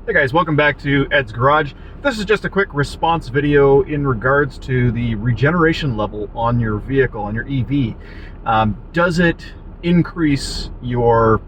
Hey guys, welcome back to Ed's Garage. This is just a quick response video in regards to the regeneration level on your vehicle, on your EV. Does it increase your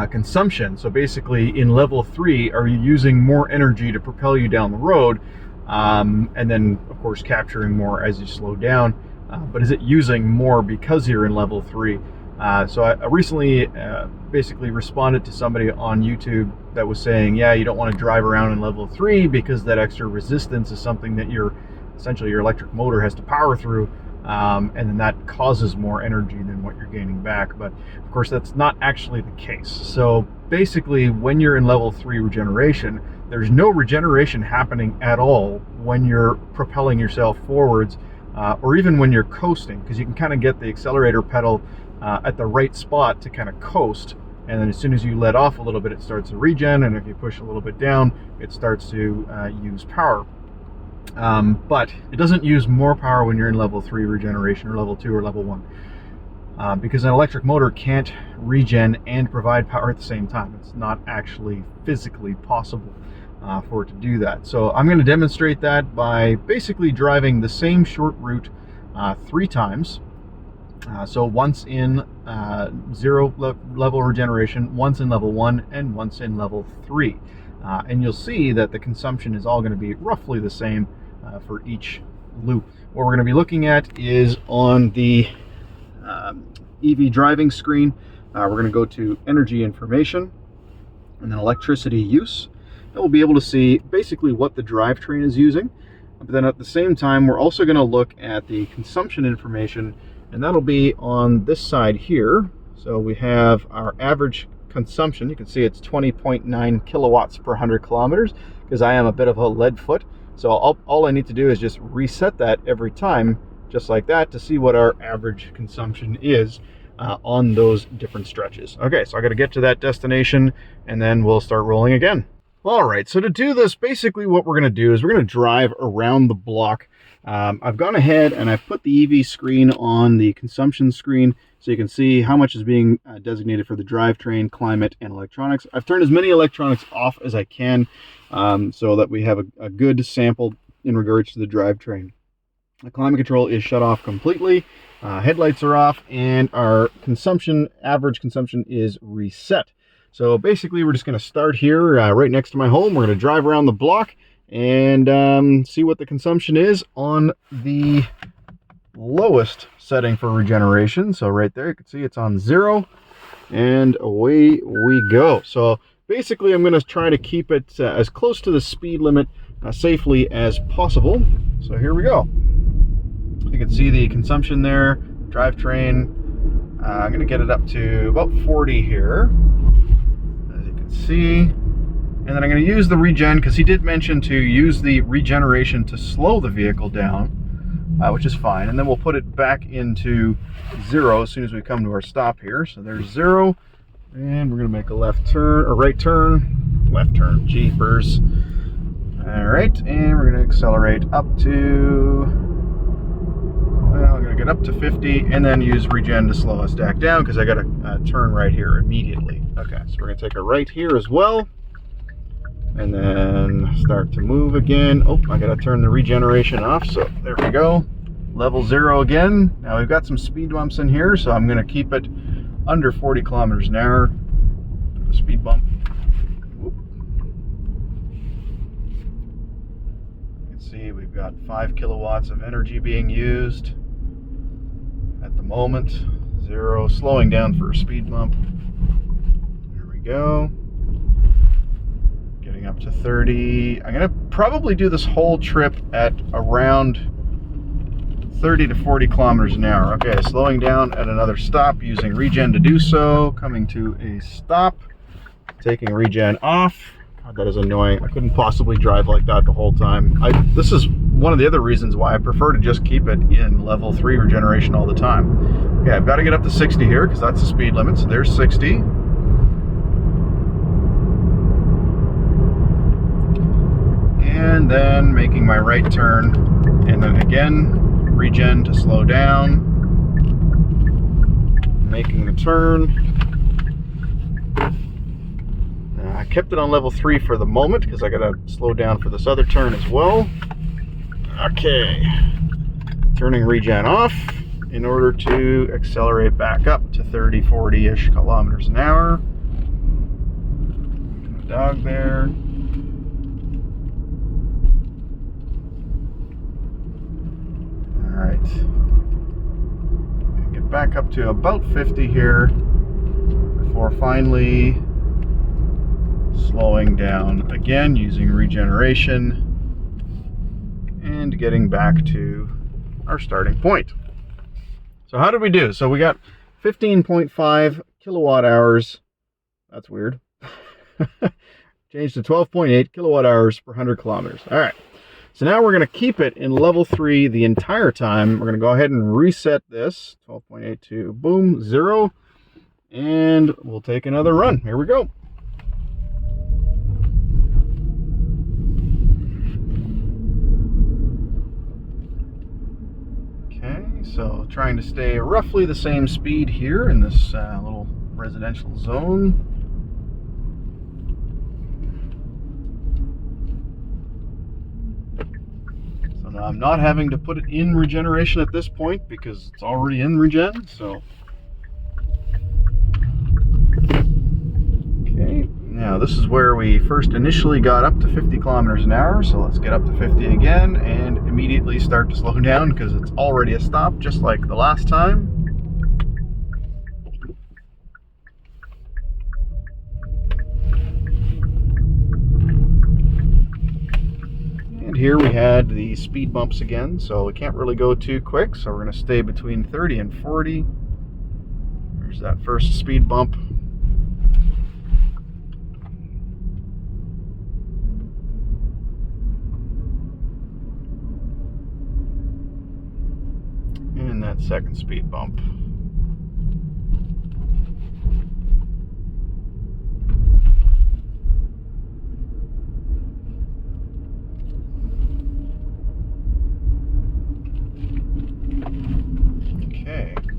consumption? So basically in level 3, are you using more energy to propel you down the road? And then of course capturing more as you slow down. But is it using more because you're in level 3? So I recently basically responded to somebody on YouTube that was saying, yeah, you don't want to drive around in level 3 because that extra resistance is something that essentially your electric motor has to power through, and then that causes more energy than what you're gaining back. But of course that's not actually the case. So basically when you're in level 3 regeneration, there's no regeneration happening at all when you're propelling yourself forwards, or even when you're coasting, because you can kind of get the accelerator pedal at the right spot to kind of coast, and then as soon as you let off a little bit it starts to regen, and if you push a little bit down it starts to use power. But it doesn't use more power when you're in level 3 regeneration or level 2 or level 1, because an electric motor can't regen and provide power at the same time. It's not actually physically possible for it to do that. So I'm going to demonstrate that by basically driving the same short route 3 times. So once in 0 level regeneration, once in level 1, and once in level 3. And you'll see that the consumption is all going to be roughly the same for each loop. What we're going to be looking at is on the EV driving screen, we're going to go to energy information and then electricity use. And we'll be able to see basically what the drivetrain is using. But then at the same time, we're also going to look at the consumption information, and that'll be on this side here. So we have our average consumption. You can see it's 20.9 kilowatts per 100 kilometers, because I am a bit of a lead foot. So all I need to do is just reset that every time, just like that, to see what our average consumption is on those different stretches. Okay, so I got to get to that destination, and then we'll start rolling again. All right, so to do this, basically what we're going to do is we're going to drive around the block. I've gone ahead and I've put the EV screen on the consumption screen so you can see how much is being designated for the drivetrain, climate, and electronics. I've turned as many electronics off as I can so that we have a good sample in regards to the drivetrain. The climate control is shut off completely, headlights are off, and our average consumption is reset. So basically we're just going to start here right next to my home. We're going to drive around the block and see what the consumption is on the lowest setting for regeneration. So right there you can see it's on 0, and away we go. So basically I'm going to try to keep it as close to the speed limit safely as possible. So here we go. You can see the consumption there, drivetrain. I'm going to get it up to about 40 here, as you can see. And then I'm going to use the regen, because he did mention to use the regeneration to slow the vehicle down, which is fine. And then we'll put it back into 0 as soon as we come to our stop here. So there's 0, and we're going to make a left turn, or left turn, jeepers. All right, and we're going to accelerate up to, well, I'm going to get up to 50, and then use regen to slow us back down, because I got to turn right here immediately. Okay, so we're going to take a right here as well, and then start to move again. Oh, I gotta turn the regeneration off, so there we go. Level 0 again. Now we've got some speed bumps in here, so I'm gonna keep it under 40 kilometers an hour. Speed bump. Whoop. You can see we've got 5 kilowatts of energy being used at the moment. 0, slowing down for a speed bump. There we go. Getting up to 30. I'm going to probably do this whole trip at around 30 to 40 kilometers an hour. Okay, slowing down at another stop, using regen to do so. Coming to a stop, taking regen off. God, that is annoying. I couldn't possibly drive like that the whole time. This is one of the other reasons why I prefer to just keep it in level 3 regeneration all the time. Okay, I've got to get up to 60 here, because that's the speed limit. So there's 60. And then making my right turn, and then again regen to slow down, making the turn. I I kept it on level 3 for the moment because I got to slow down for this other turn as well. Okay, turning regen off in order to accelerate back up to 30, 40-ish kilometers an hour. Dog there. All right, get back up to about 50 here before finally slowing down again using regeneration and getting back to our starting point. So how did we do? So we got 15.5 kilowatt hours. That's weird. Changed to 12.8 kilowatt hours per 100 kilometers. All right. So now we're going to keep it in level 3 the entire time. We're going to go ahead and reset this. 12.8 to boom, 0. And we'll take another run. Here we go. Okay, so trying to stay roughly the same speed here in this little residential zone. Now I'm not having to put it in regeneration at this point because it's already in regen, so. Okay, now this is where we first initially got up to 50 kilometers an hour, so let's get up to 50 again and immediately start to slow down because it's already a stop, just like the last time. Here we had the speed bumps again, so we can't really go too quick, so we're going to stay between 30 and 40. There's that first speed bump. And that second speed bump.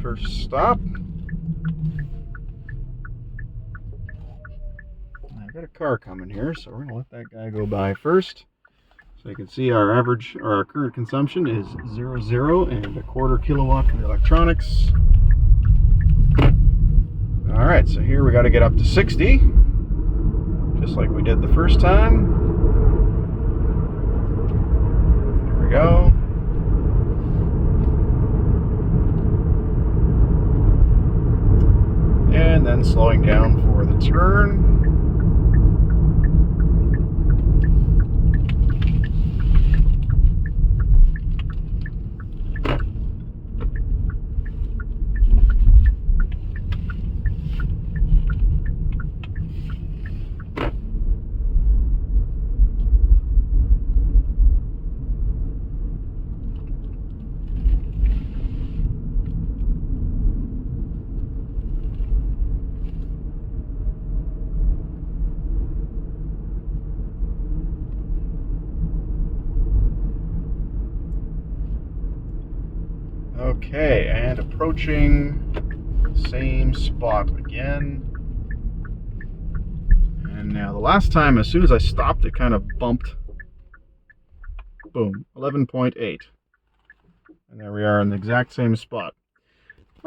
First stop. I've got a car coming here, so we're gonna let that guy go by first. So you can see our average, or our current consumption is 0.0 and a quarter kilowatt for the electronics. All right, so here we got to get up to 60, just like we did the first time. There we go. And then slowing down for the turn. Okay, and approaching the same spot again. And now the last time, as soon as I stopped, it kind of bumped. Boom, 11.8. And there we are in the exact same spot.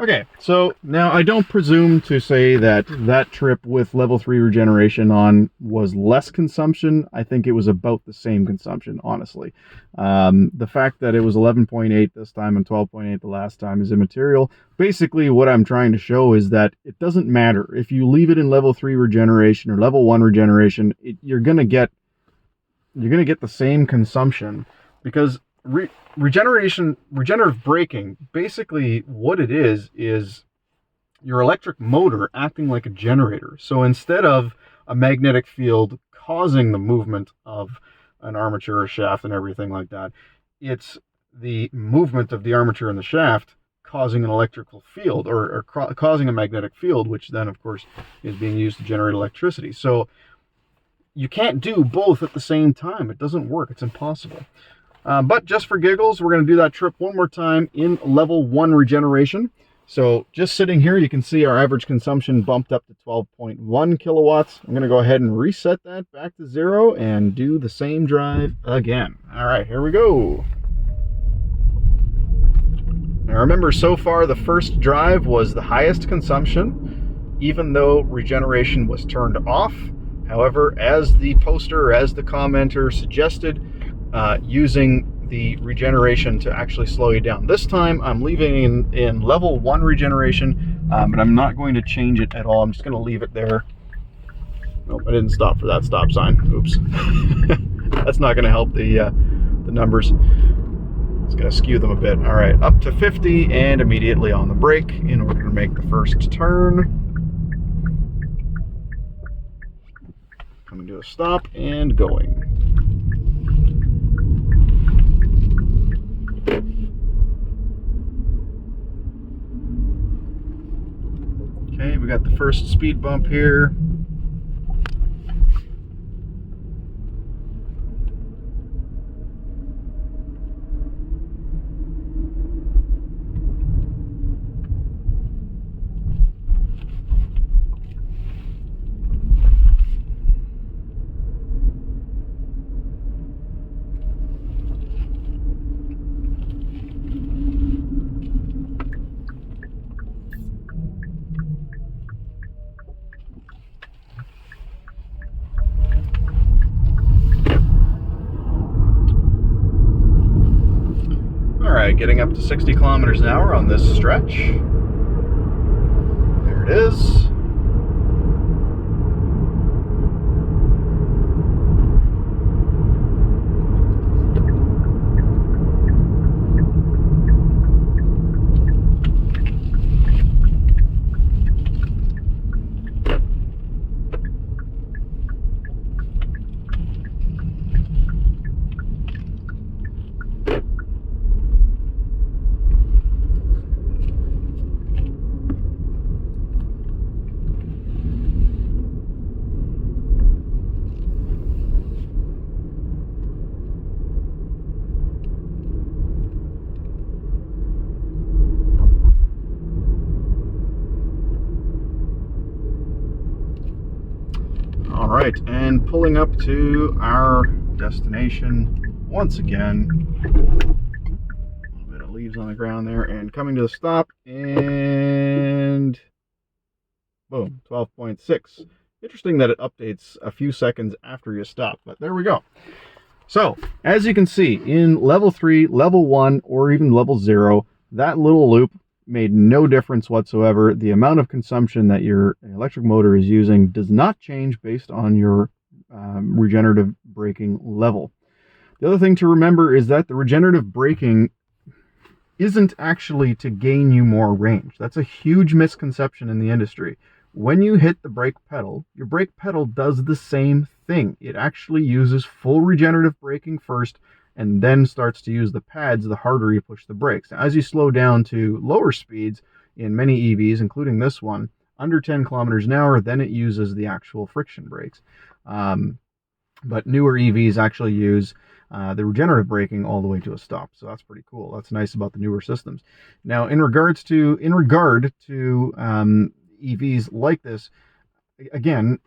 Okay, so now I don't presume to say that that trip with level 3 regeneration on was less consumption. I think it was about the same consumption, honestly. The fact that it was 11.8 this time and 12.8 the last time is immaterial. Basically, what I'm trying to show is that it doesn't matter. If you leave it in level 3 regeneration or level 1 regeneration, you're gonna get the same consumption, because regenerative braking, basically what it is your electric motor acting like a generator. So instead of a magnetic field causing the movement of an armature or shaft and everything like that, it's the movement of the armature and the shaft causing an electrical field, or causing a magnetic field, which then of course is being used to generate electricity. So you can't do both at the same time. It doesn't work. It's impossible. But just for giggles, we're going to do that trip one more time in level 1 regeneration. So just sitting here, you can see our average consumption bumped up to 12.1 kilowatts. I'm going to go ahead and reset that back to 0 and do the same drive again. All right, here we go. Now remember, so far the first drive was the highest consumption, even though regeneration was turned off. However, as the poster, as the commenter suggested, using the regeneration to actually slow you down. This time I'm leaving in level 1 regeneration, but I'm not going to change it at all. I'm just going to leave it there. Nope, I didn't stop for that stop sign. Oops. That's not going to help the numbers. It's going to skew them a bit. All right, up to 50 and immediately on the brake in order to make the first turn. Coming to a stop and going. Okay, we got the first speed bump here. Getting up to 60 kilometers an hour on this stretch. There it is. All right, and pulling up to our destination once again. A little bit of leaves on the ground there, and coming to the stop, and boom, 12.6. Interesting that it updates a few seconds after you stop, but there we go. So, as you can see, in level 3, level 1, or even level 0, that little loop made no difference whatsoever. The amount of consumption that your electric motor is using does not change based on your regenerative braking level. The other thing to remember is that the regenerative braking isn't actually to gain you more range. That's a huge misconception in the industry. When you hit the brake pedal, your brake pedal does the same thing. It actually uses full regenerative braking first, and then starts to use the pads the harder you push the brakes. Now, as you slow down to lower speeds in many EVs, including this one, under 10 kilometers an hour, then it uses the actual friction brakes. But newer EVs actually use the regenerative braking all the way to a stop. So that's pretty cool. That's nice about the newer systems. Now, in regard to EVs like this, again,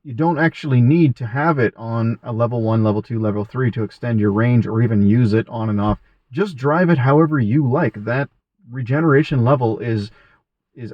you don't actually need to have it on a level 1, level 2, level 3 to extend your range or even use it on and off. Just drive it however you like. That regeneration level is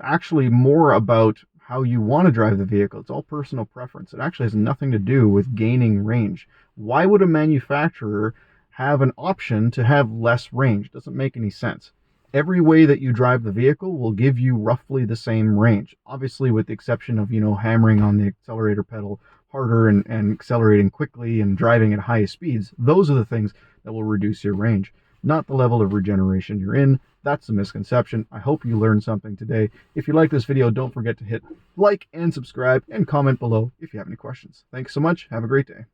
actually more about how you want to drive the vehicle. It's all personal preference. It actually has nothing to do with gaining range. Why would a manufacturer have an option to have less range? It doesn't make any sense. Every way that you drive the vehicle will give you roughly the same range, obviously with the exception of, hammering on the accelerator pedal harder and accelerating quickly and driving at high speeds. Those are the things that will reduce your range, not the level of regeneration you're in. That's a misconception. I hope you learned something today. If you like this video, don't forget to hit like and subscribe and comment below if you have any questions. Thanks so much. Have a great day.